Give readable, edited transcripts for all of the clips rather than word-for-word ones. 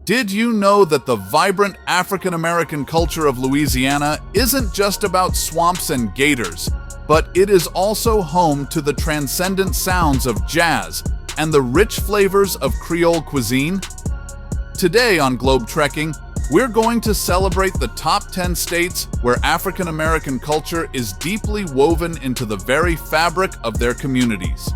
Did you know that the vibrant African-American culture of Louisiana isn't just about swamps and gators, but it is also home to the transcendent sounds of jazz and the rich flavors of Creole cuisine? Today on Globe Trekking, we're going to celebrate the top 10 states where African-American culture is deeply woven into the very fabric of their communities.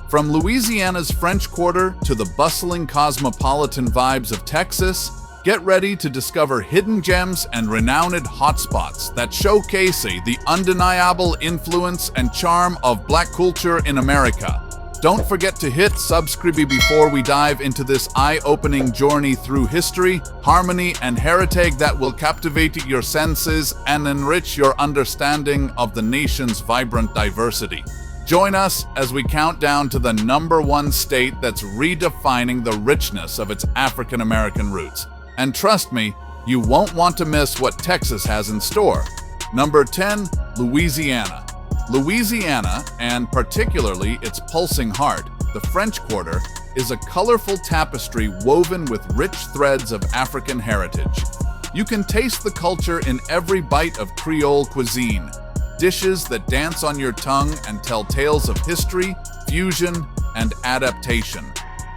From Louisiana's French Quarter to the bustling cosmopolitan vibes of Texas, get ready to discover hidden gems and renowned hotspots that showcase the undeniable influence and charm of Black culture in America. Don't forget to hit subscribe before we dive into this eye-opening journey through history, harmony, and heritage that will captivate your senses and enrich your understanding of the nation's vibrant diversity. Join us as we count down to the number one state that's redefining the richness of its African-American roots. And trust me, you won't want to miss what Texas has in store. Number 10, Louisiana. Louisiana, and particularly its pulsing heart, the French Quarter, is a colorful tapestry woven with rich threads of African heritage. You can taste the culture in every bite of Creole cuisine, dishes that dance on your tongue and tell tales of history, fusion, and adaptation.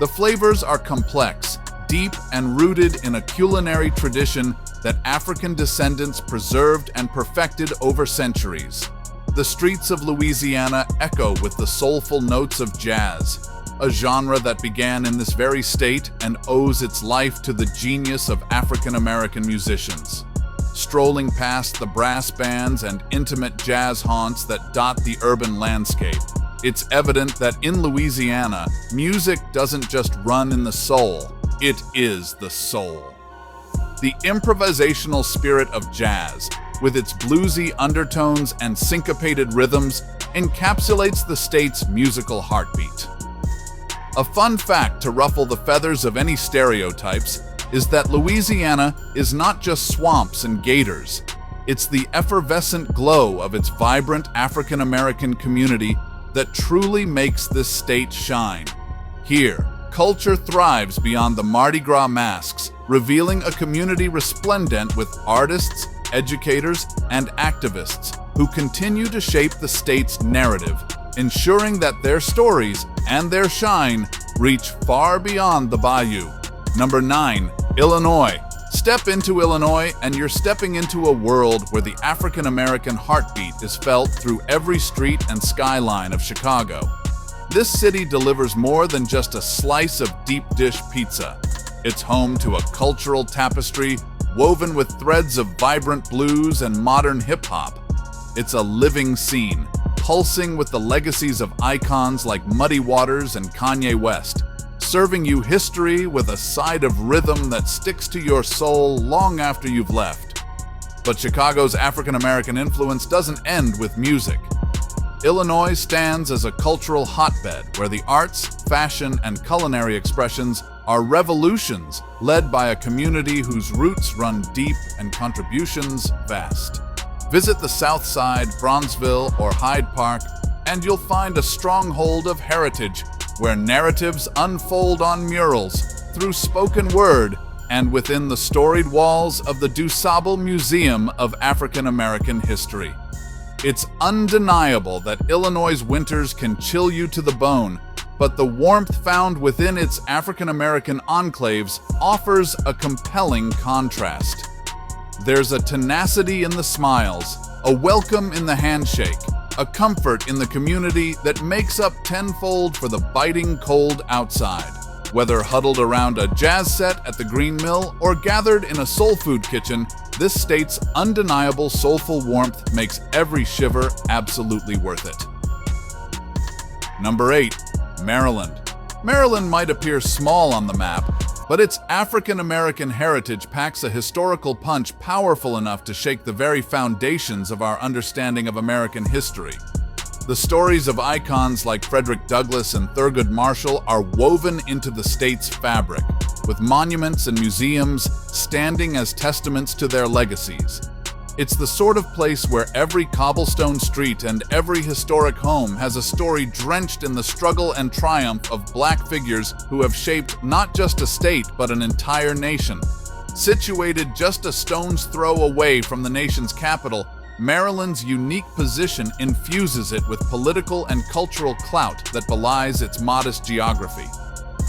The flavors are complex, deep, and rooted in a culinary tradition that African descendants preserved and perfected over centuries. The streets of Louisiana echo with the soulful notes of jazz, a genre that began in this very state and owes its life to the genius of African-American musicians. Strolling past the brass bands and intimate jazz haunts that dot the urban landscape, it's evident that in Louisiana, music doesn't just run in the soul, it is the soul. The improvisational spirit of jazz, with its bluesy undertones and syncopated rhythms, encapsulates the state's musical heartbeat. A fun fact to ruffle the feathers of any stereotypes is that Louisiana is not just swamps and gators. It's the effervescent glow of its vibrant African-American community that truly makes this state shine. Here, culture thrives beyond the Mardi Gras masks, revealing a community resplendent with artists, educators, and activists who continue to shape the state's narrative, ensuring that their stories and their shine reach far beyond the bayou. Number 9, Illinois. Step into Illinois and you're stepping into a world where the African-American heartbeat is felt through every street and skyline of Chicago. This city delivers more than just a slice of deep dish pizza. It's home to a cultural tapestry woven with threads of vibrant blues and modern hip-hop. It's a living scene, pulsing with the legacies of icons like Muddy Waters and Kanye West, serving you history with a side of rhythm that sticks to your soul long after you've left. But Chicago's African-American influence doesn't end with music. Illinois stands as a cultural hotbed where the arts, fashion, and culinary expressions are revolutions led by a community whose roots run deep and contributions vast. Visit the South Side, Bronzeville, or Hyde Park, and you'll find a stronghold of heritage where narratives unfold on murals, through spoken word, and within the storied walls of the DuSable Museum of African American History. It's undeniable that Illinois' winters can chill you to the bone, but the warmth found within its African American enclaves offers a compelling contrast. There's a tenacity in the smiles, a welcome in the handshake, a comfort in the community that makes up tenfold for the biting cold outside. Whether huddled around a jazz set at the Green Mill or gathered in a soul food kitchen, this state's undeniable soulful warmth makes every shiver absolutely worth it. Number 8, Maryland. Maryland might appear small on the map, but its African-American heritage packs a historical punch powerful enough to shake the very foundations of our understanding of American history. The stories of icons like Frederick Douglass and Thurgood Marshall are woven into the state's fabric, with monuments and museums standing as testaments to their legacies. It's the sort of place where every cobblestone street and every historic home has a story drenched in the struggle and triumph of Black figures who have shaped not just a state but an entire nation. Situated just a stone's throw away from the nation's capital, Maryland's unique position infuses it with political and cultural clout that belies its modest geography.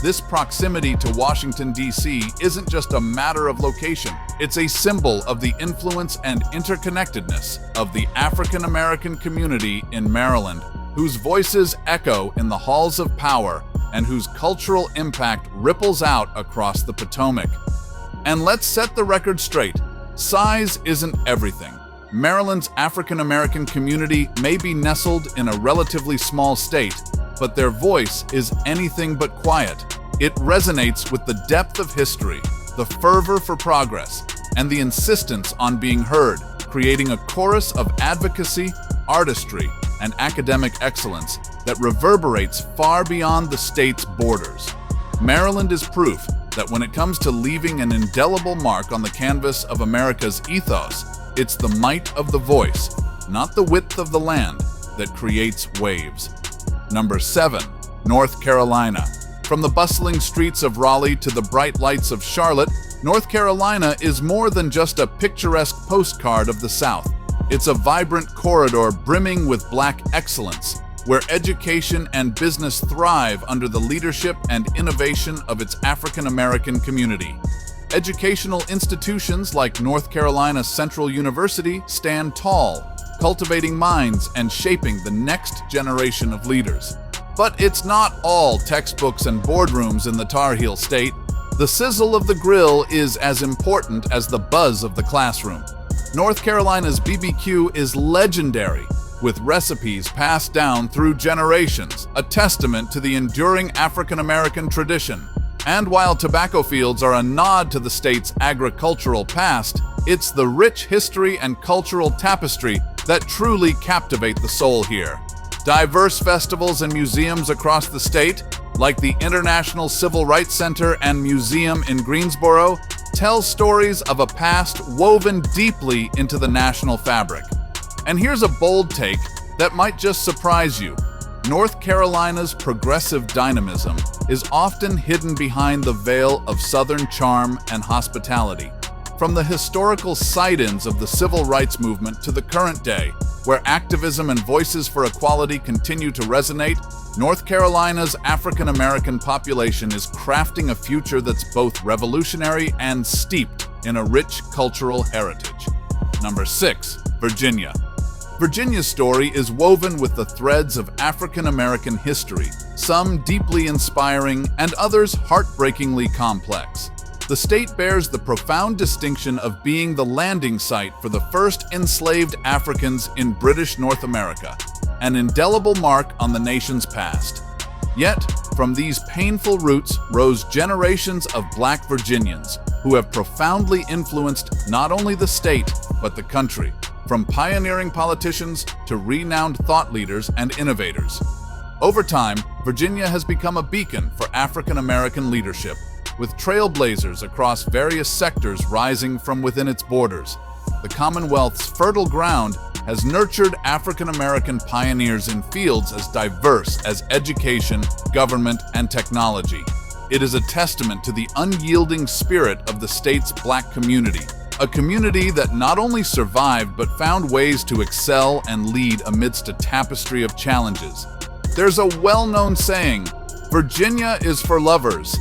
This proximity to Washington, D.C. isn't just a matter of location. It's a symbol of the influence and interconnectedness of the African American community in Maryland, whose voices echo in the halls of power and whose cultural impact ripples out across the Potomac. And let's set the record straight. Size isn't everything. Maryland's African American community may be nestled in a relatively small state, but their voice is anything but quiet. It resonates with the depth of history, the fervor for progress, and the insistence on being heard, creating a chorus of advocacy, artistry, and academic excellence that reverberates far beyond the state's borders. Maryland is proof that when it comes to leaving an indelible mark on the canvas of America's ethos, it's the might of the voice, not the width of the land, that creates waves. Number 7. North Carolina. From the bustling streets of Raleigh to the bright lights of Charlotte, North Carolina is more than just a picturesque postcard of the South. It's a vibrant corridor brimming with Black excellence, where education and business thrive under the leadership and innovation of its African American community. Educational institutions like North Carolina Central University stand tall, cultivating minds and shaping the next generation of leaders. But it's not all textbooks and boardrooms in the Tar Heel State. The sizzle of the grill is as important as the buzz of the classroom. North Carolina's BBQ is legendary, with recipes passed down through generations, a testament to the enduring African American tradition. And while tobacco fields are a nod to the state's agricultural past, it's the rich history and cultural tapestry that truly captivate the soul here. Diverse festivals and museums across the state, like the International Civil Rights Center and Museum in Greensboro, tell stories of a past woven deeply into the national fabric. And here's a bold take that might just surprise you. North Carolina's progressive dynamism is often hidden behind the veil of Southern charm and hospitality. From the historical sight-ins of the civil rights movement to the current day, where activism and voices for equality continue to resonate, North Carolina's African American population is crafting a future that's both revolutionary and steeped in a rich cultural heritage. Number 6. Virginia. Virginia's story is woven with the threads of African American history, some deeply inspiring and others heartbreakingly complex. The state bears the profound distinction of being the landing site for the first enslaved Africans in British North America, an indelible mark on the nation's past. Yet, from these painful roots rose generations of Black Virginians who have profoundly influenced not only the state, but the country, from pioneering politicians to renowned thought leaders and innovators. Over time, Virginia has become a beacon for African American leadership, with trailblazers across various sectors rising from within its borders. The Commonwealth's fertile ground has nurtured African American pioneers in fields as diverse as education, government, and technology. It is a testament to the unyielding spirit of the state's Black community, a community that not only survived but found ways to excel and lead amidst a tapestry of challenges. There's a well-known saying, "Virginia is for lovers,"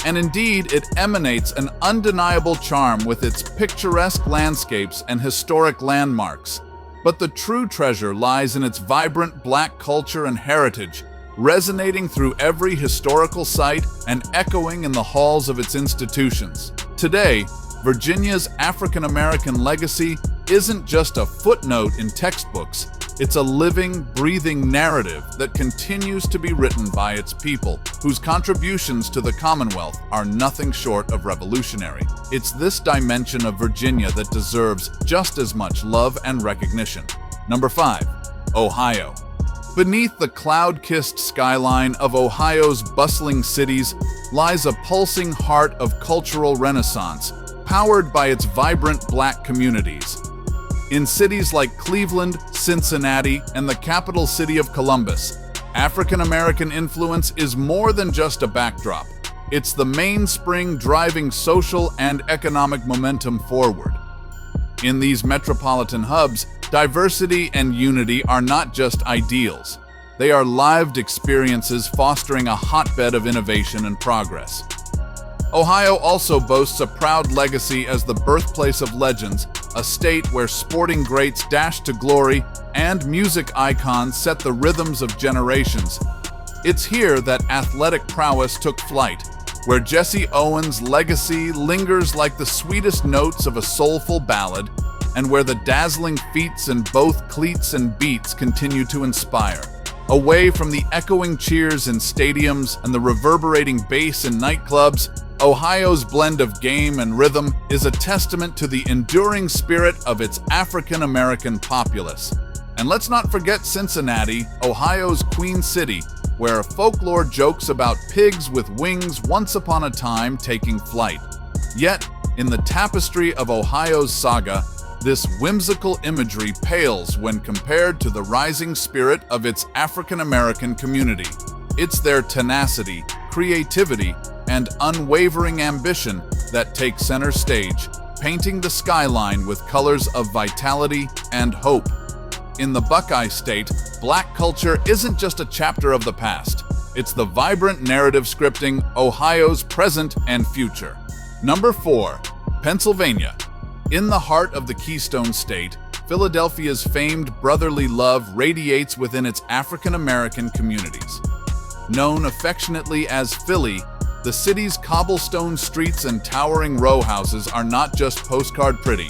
and indeed it emanates an undeniable charm with its picturesque landscapes and historic landmarks. But the true treasure lies in its vibrant Black culture and heritage, resonating through every historical site and echoing in the halls of its institutions. Today, Virginia's African American legacy isn't just a footnote in textbooks. It's a living, breathing narrative that continues to be written by its people, whose contributions to the Commonwealth are nothing short of revolutionary. It's this dimension of Virginia that deserves just as much love and recognition. Number 5. Ohio. Beneath the cloud-kissed skyline of Ohio's bustling cities lies a pulsing heart of cultural renaissance, powered by its vibrant Black communities. In cities like Cleveland, Cincinnati, and the capital city of Columbus, African American influence is more than just a backdrop. It's the mainspring driving social and economic momentum forward. In these metropolitan hubs, diversity and unity are not just ideals. They are lived experiences fostering a hotbed of innovation and progress. Ohio also boasts a proud legacy as the birthplace of legends, a state where sporting greats dash to glory and music icons set the rhythms of generations. It's here that athletic prowess took flight, where Jesse Owens' legacy lingers like the sweetest notes of a soulful ballad, and where the dazzling feats in both cleats and beats continue to inspire. Away from the echoing cheers in stadiums and the reverberating bass in nightclubs, Ohio's blend of game and rhythm is a testament to the enduring spirit of its African American populace. And let's not forget Cincinnati, Ohio's Queen City, where folklore jokes about pigs with wings once upon a time taking flight. Yet, in the tapestry of Ohio's saga, this whimsical imagery pales when compared to the rising spirit of its African American community. It's their tenacity, creativity, and unwavering ambition that take center stage, painting the skyline with colors of vitality and hope. In the Buckeye State, Black culture isn't just a chapter of the past. It's the vibrant narrative scripting Ohio's present and future. Number 4. Pennsylvania. In the heart of the Keystone State, Philadelphia's famed brotherly love radiates within its African American communities. Known affectionately as Philly, the city's cobblestone streets and towering row houses are not just postcard pretty.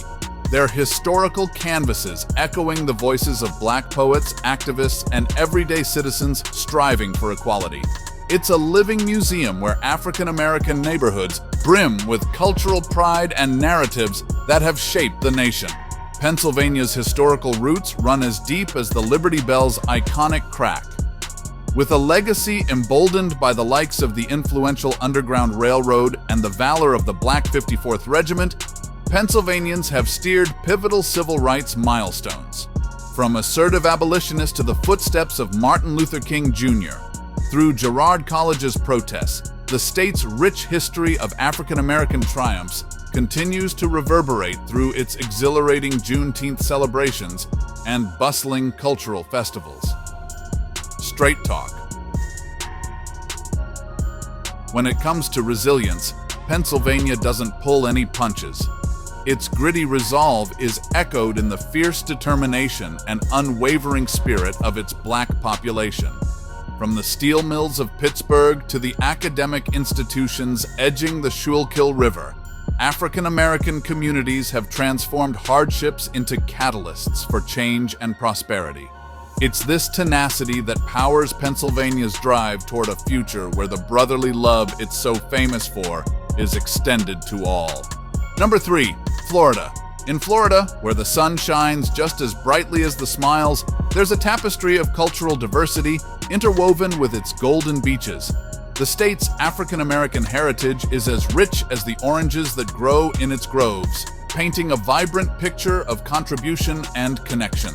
They're historical canvases echoing the voices of Black poets, activists, and everyday citizens striving for equality. It's a living museum where African American neighborhoods brim with cultural pride and narratives that have shaped the nation. Pennsylvania's historical roots run as deep as the Liberty Bell's iconic crack. With a legacy emboldened by the likes of the influential Underground Railroad and the valor of the Black 54th Regiment, Pennsylvanians have steered pivotal civil rights milestones. From assertive abolitionists to the footsteps of Martin Luther King Jr., through Girard College's protests, the state's rich history of African American triumphs continues to reverberate through its exhilarating Juneteenth celebrations and bustling cultural festivals. Straight talk. When it comes to resilience, Pennsylvania doesn't pull any punches. Its gritty resolve is echoed in the fierce determination and unwavering spirit of its Black population. From the steel mills of Pittsburgh to the academic institutions edging the Schuylkill River, African American communities have transformed hardships into catalysts for change and prosperity. It's this tenacity that powers Pennsylvania's drive toward a future where the brotherly love it's so famous for is extended to all. Number 3. Florida. In Florida, where the sun shines just as brightly as the smiles, there's a tapestry of cultural diversity interwoven with its golden beaches. The state's African American heritage is as rich as the oranges that grow in its groves, painting a vibrant picture of contribution and connection.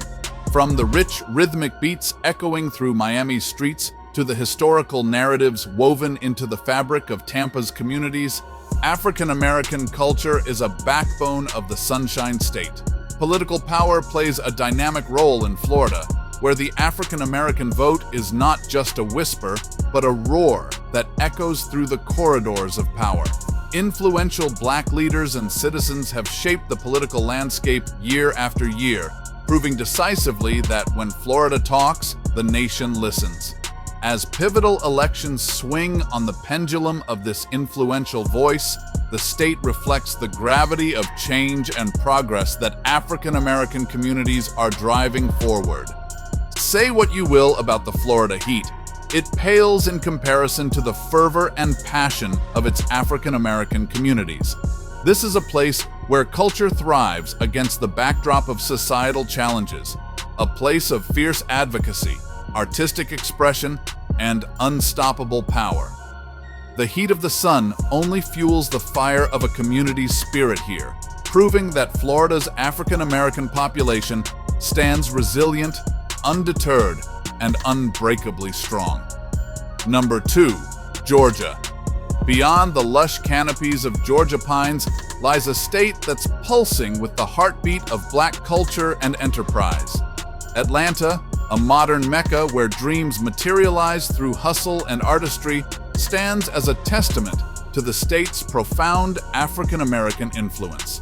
From the rich rhythmic beats echoing through Miami's streets to the historical narratives woven into the fabric of Tampa's communities, African American culture is a backbone of the Sunshine State. Political power plays a dynamic role in Florida, where the African American vote is not just a whisper, but a roar that echoes through the corridors of power. Influential Black leaders and citizens have shaped the political landscape year after year, proving decisively that when Florida talks, the nation listens. As pivotal elections swing on the pendulum of this influential voice, the state reflects the gravity of change and progress that African American communities are driving forward. Say what you will about the Florida heat, it pales in comparison to the fervor and passion of its African American communities. This is a place where culture thrives against the backdrop of societal challenges, a place of fierce advocacy, artistic expression, and unstoppable power. The heat of the sun only fuels the fire of a community's spirit here, proving that Florida's African-American population stands resilient, undeterred, and unbreakably strong. Number 2. Georgia. Beyond the lush canopies of Georgia pines lies a state that's pulsing with the heartbeat of Black culture and enterprise. Atlanta, a modern mecca where dreams materialize through hustle and artistry, stands as a testament to the state's profound African-American influence.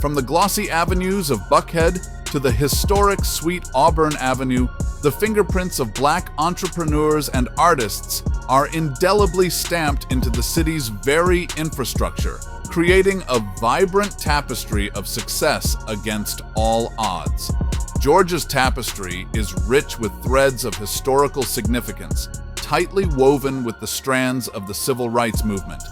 From the glossy avenues of Buckhead to the historic Sweet Auburn Avenue, the fingerprints of Black entrepreneurs and artists are indelibly stamped into the city's very infrastructure, creating a vibrant tapestry of success against all odds. Georgia's tapestry is rich with threads of historical significance, tightly woven with the strands of the civil rights movement.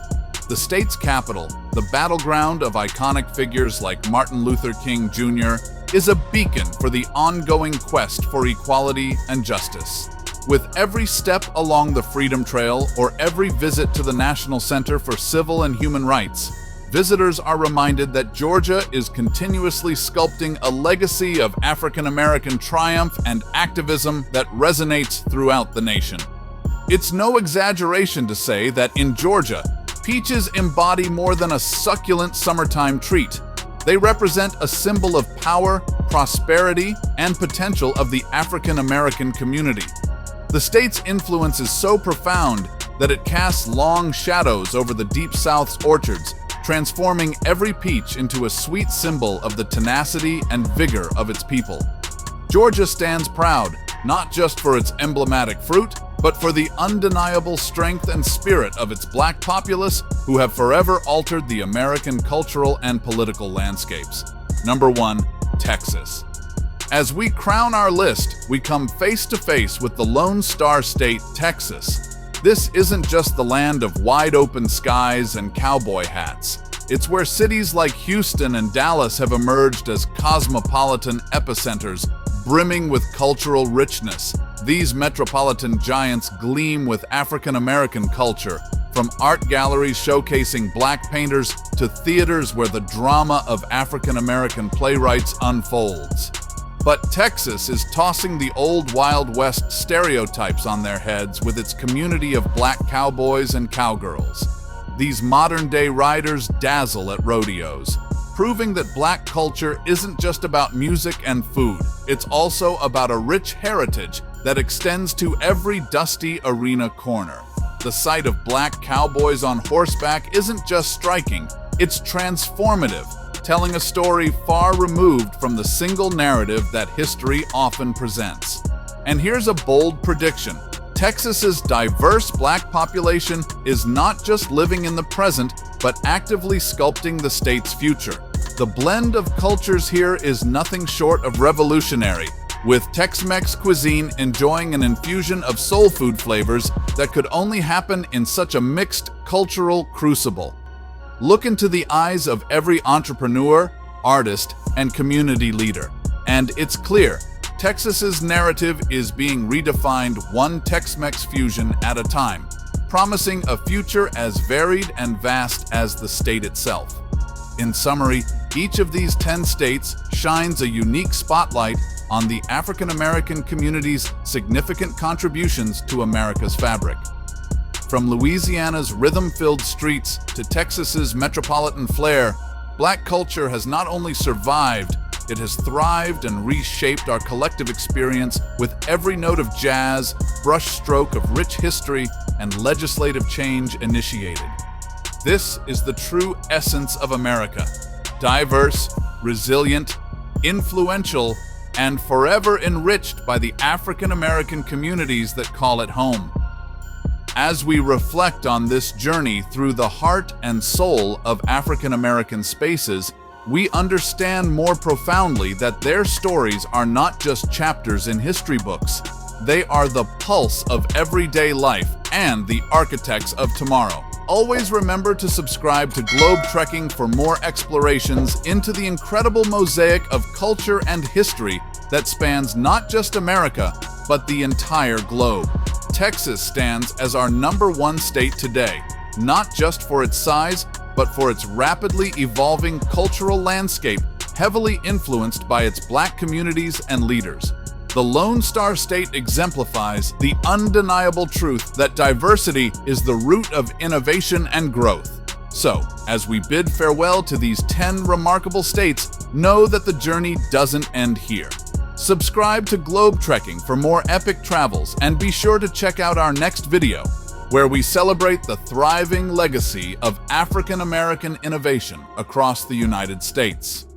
The state's capital, the battleground of iconic figures like Martin Luther King Jr., is a beacon for the ongoing quest for equality and justice. With every step along the Freedom Trail or every visit to the National Center for Civil and Human Rights, visitors are reminded that Georgia is continuously sculpting a legacy of African-American triumph and activism that resonates throughout the nation. It's no exaggeration to say that in Georgia, peaches embody more than a succulent summertime treat. They represent a symbol of power, prosperity, and potential of the African-American community. The state's influence is so profound that it casts long shadows over the Deep South's orchards, transforming every peach into a sweet symbol of the tenacity and vigor of its people. Georgia stands proud, not just for its emblematic fruit, but for the undeniable strength and spirit of its Black populace who have forever altered the American cultural and political landscapes. Number 1. Texas. As we crown our list, we come face to face with the Lone Star State, Texas. This isn't just the land of wide-open skies and cowboy hats. It's where cities like Houston and Dallas have emerged as cosmopolitan epicenters, brimming with cultural richness. These metropolitan giants gleam with African-American culture, from art galleries showcasing Black painters to theaters where the drama of African-American playwrights unfolds. But Texas is tossing the old Wild West stereotypes on their heads with its community of Black cowboys and cowgirls. These modern-day riders dazzle at rodeos, proving that Black culture isn't just about music and food. It's also about a rich heritage that extends to every dusty arena corner. The sight of Black cowboys on horseback isn't just striking, it's transformative, telling a story far removed from the single narrative that history often presents. And here's a bold prediction. Texas's diverse Black population is not just living in the present, but actively sculpting the state's future. The blend of cultures here is nothing short of revolutionary, with Tex-Mex cuisine enjoying an infusion of soul food flavors that could only happen in such a mixed cultural crucible. Look into the eyes of every entrepreneur, artist, and community leader, and it's clear, Texas's narrative is being redefined one Tex-Mex fusion at a time, promising a future as varied and vast as the state itself. In summary, each of these 10 states shines a unique spotlight on the African-American community's significant contributions to America's fabric. From Louisiana's rhythm-filled streets to Texas's metropolitan flair, Black culture has not only survived, it has thrived and reshaped our collective experience with every note of jazz, brushstroke of rich history, and legislative change initiated. This is the true essence of America: diverse, resilient, influential, and forever enriched by the African-American communities that call it home. As we reflect on this journey through the heart and soul of African-American spaces, we understand more profoundly that their stories are not just chapters in history books. They are the pulse of everyday life and the architects of tomorrow. Always remember to subscribe to Globe Trekking for more explorations into the incredible mosaic of culture and history that spans not just America, but the entire globe. Texas stands as our #1 state today, not just for its size, but for its rapidly evolving cultural landscape, heavily influenced by its Black communities and leaders. The Lone Star State exemplifies the undeniable truth that diversity is the root of innovation and growth. So, as we bid farewell to these 10 remarkable states, know that the journey doesn't end here. Subscribe to Globe Trekking for more epic travels, and be sure to check out our next video, where we celebrate the thriving legacy of African American innovation across the United States.